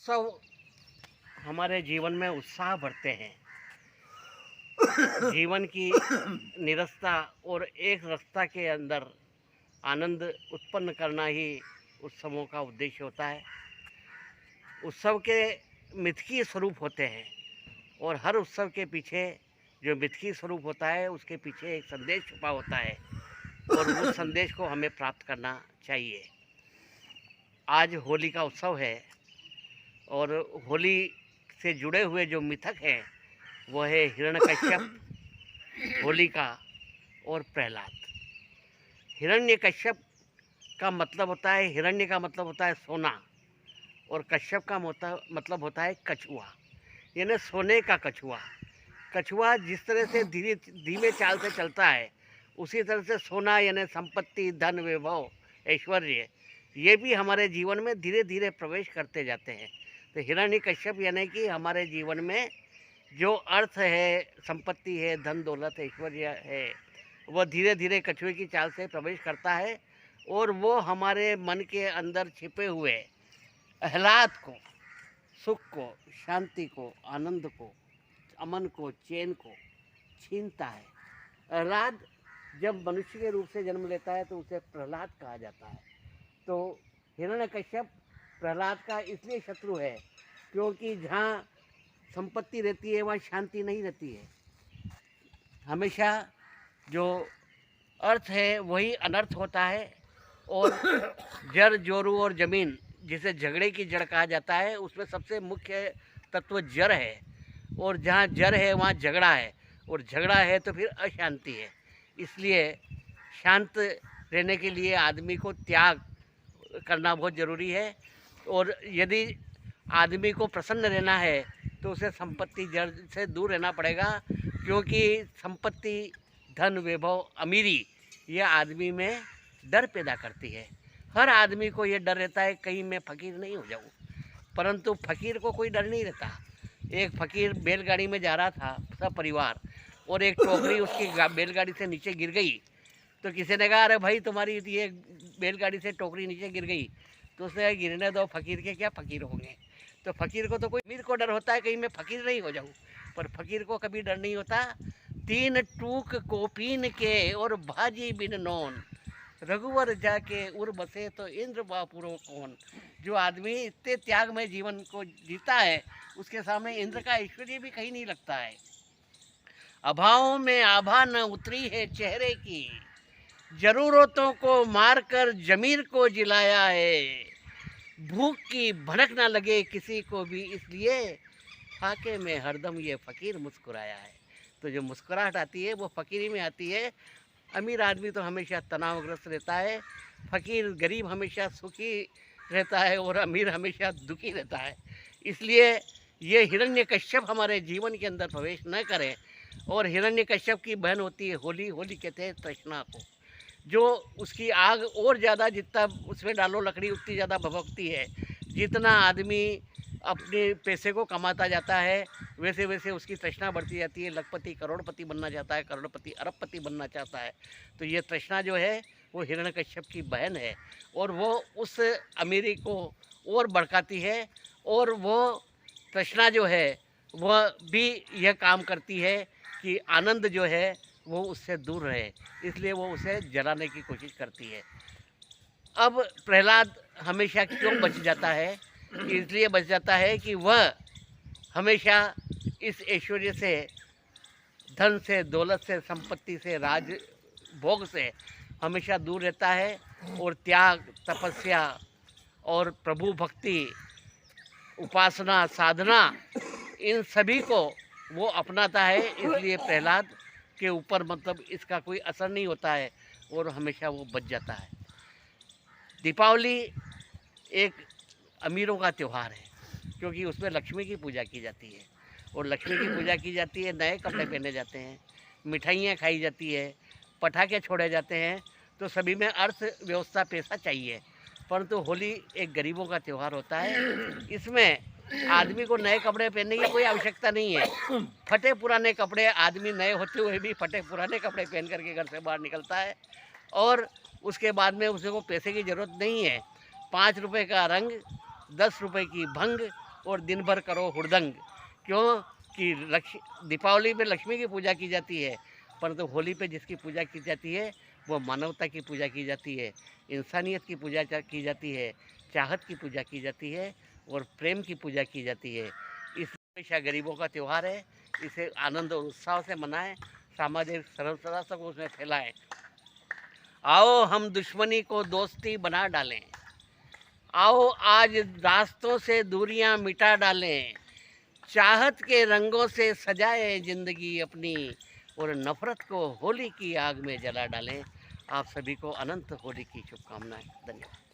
उत्सव हमारे जीवन में उत्साह भरते हैं। जीवन की निरस्ता और एक रसता के अंदर आनंद उत्पन्न करना ही उत्सवों का उद्देश्य होता है। उत्सव के मिथकीय स्वरूप होते हैं और हर उत्सव के पीछे जो मिथकीय स्वरूप होता है उसके पीछे एक संदेश छुपा होता है और उस संदेश को हमें प्राप्त करना चाहिए। आज होली का उत्सव है और होली से जुड़े हुए जो मिथक हैं वो है हिरण्यकश्यप, होलिका और प्रहलाद। हिरण्यकश्यप का मतलब होता है, हिरण्य का मतलब होता है सोना और कश्यप का मतलब होता है कछुआ, यानी सोने का कछुआ। कछुआ जिस तरह से धीमे चाल से चलता है उसी तरह से सोना यानी संपत्ति, धन, वैभव, ऐश्वर्य ये भी हमारे जीवन में धीरे धीरे प्रवेश करते जाते हैं। तो हिरण्यकश्यप यानी कि हमारे जीवन में जो अर्थ है, संपत्ति है, धन दौलत, ऐश्वर्य है, वह धीरे धीरे कछुए की चाल से प्रवेश करता है और वो हमारे मन के अंदर छिपे हुए आह्लाद को, सुख को, शांति को, आनंद को, अमन को, चैन को छीनता है। आह्लाद जब मनुष्य के रूप से जन्म लेता है तो उसे प्रहलाद कहा जाता है। तो हिरण्यकश्यप प्रहलाद का इसलिए शत्रु है क्योंकि जहाँ संपत्ति रहती है वहाँ शांति नहीं रहती है। हमेशा जो अर्थ है वही अनर्थ होता है और जड़, जोरू और ज़मीन जिसे झगड़े की जड़ कहा जाता है उसमें सबसे मुख्य तत्व जड़ है और जहाँ जड़ है वहाँ झगड़ा है और झगड़ा है तो फिर अशांति है। इसलिए शांत रहने के लिए आदमी को त्याग करना बहुत ज़रूरी है और यदि आदमी को प्रसन्न रहना है तो उसे संपत्ति जड़ से दूर रहना पड़ेगा क्योंकि संपत्ति, धन, वैभव, अमीरी ये आदमी में डर पैदा करती है। हर आदमी को ये डर रहता है कहीं मैं फ़कीर नहीं हो जाऊँ, परंतु फ़कीर को कोई डर नहीं रहता। एक फ़कीर बैलगाड़ी में जा रहा था सब परिवार और एक टोकरी उसकी बैलगाड़ी से नीचे गिर गई तो किसी ने कहा अरे भाई तुम्हारी ये बैलगाड़ी से टोकरी नीचे गिर गई, तो उसने गिरने दो, फ़कीर के क्या फ़कीर होंगे। तो फ़कीर को तो कोई अमीर को डर होता है कहीं मैं फ़कीर नहीं हो जाऊँ, पर फ़कीर को कभी डर नहीं होता। तीन टूक को पीन के और भाजी बिन नौन, रघुवर जाके उर बसे तो इंद्र बापुरो कौन। जो आदमी इतने त्याग में जीवन को जीता है उसके सामने इंद्र का ऐश्वर्य भी कहीं नहीं लगता है। अभाव में आभा न उतरी है चेहरे की, जरूरतों को मारकर जमीर को जिलाया है। भूख की भनक ना लगे किसी को भी इसलिए फाके में हरदम ये फ़कीर मुस्कुराया है। तो जो मुस्कुराहट आती है वो फ़कीरी में आती है। अमीर आदमी तो हमेशा तनावग्रस्त रहता है, फ़कीर गरीब हमेशा सुखी रहता है और अमीर हमेशा दुखी रहता है। इसलिए ये हिरण्यकश्यप हमारे जीवन के अंदर प्रवेश न करें। और हिरण्यकश्यप की बहन होती है होली। होली कहते हैं तृष्णा को, जो उसकी आग और ज़्यादा जितना उसमें डालो लकड़ी उतनी ज़्यादा भभकती है। जितना आदमी अपने पैसे को कमाता जाता है वैसे वैसे उसकी तृष्णा बढ़ती जाती है। लखपति करोड़पति बनना चाहता है, करोड़पति अरबपति बनना चाहता है। तो ये तृष्णा जो है वो हिरण्यकश्यप की बहन है और वो उस अमीरी को और भड़काती है और वो तृष्णा जो है वह भी यह काम करती है कि आनंद जो है वो उससे दूर रहे, इसलिए वो उसे जलाने की कोशिश करती है। अब प्रहलाद हमेशा क्यों बच जाता है? इसलिए बच जाता है कि वह हमेशा इस ऐश्वर्य से, धन से, दौलत से, संपत्ति से, राज भोग से हमेशा दूर रहता है और त्याग, तपस्या और प्रभु भक्ति, उपासना, साधना इन सभी को वो अपनाता है। इसलिए प्रहलाद के ऊपर मतलब इसका कोई असर नहीं होता है और हमेशा वो बच जाता है। दीपावली एक अमीरों का त्यौहार है क्योंकि उसमें लक्ष्मी की पूजा की जाती है और लक्ष्मी की पूजा की जाती है, नए कपड़े पहने जाते हैं, मिठाइयाँ खाई जाती है, पटाखे छोड़े जाते हैं। तो सभी में अर्थव्यवस्था पैसा चाहिए, परंतु होली एक गरीबों का त्यौहार होता है। इसमें आदमी को नए कपड़े पहनने की कोई आवश्यकता नहीं है। फटे पुराने कपड़े, आदमी नए होते हुए भी फटे पुराने कपड़े पहन करके घर से बाहर निकलता है और उसके बाद में उसको पैसे की ज़रूरत नहीं है। 5 रुपए का रंग, 10 रुपए की भंग और दिन भर करो हुड़दंग। क्यों कि दीपावली में लक्ष्मी की पूजा की जाती है, परंतु होली पे जिसकी पूजा की जाती है वो मानवता की पूजा की जाती है, इंसानियत की पूजा की जाती है, चाहत की पूजा की जाती है और प्रेम की पूजा की जाती है। इस हमेशा गरीबों का त्यौहार है, इसे आनंद और उत्साह से मनाएं, सामाजिक सरलता को उसमें फैलाएं। आओ हम दुश्मनी को दोस्ती बना डालें, आओ आज रास्तों से दूरियां मिटा डालें, चाहत के रंगों से सजाए जिंदगी अपनी और नफरत को होली की आग में जला डालें। आप सभी को अनंत होली की शुभकामनाएं। धन्यवाद।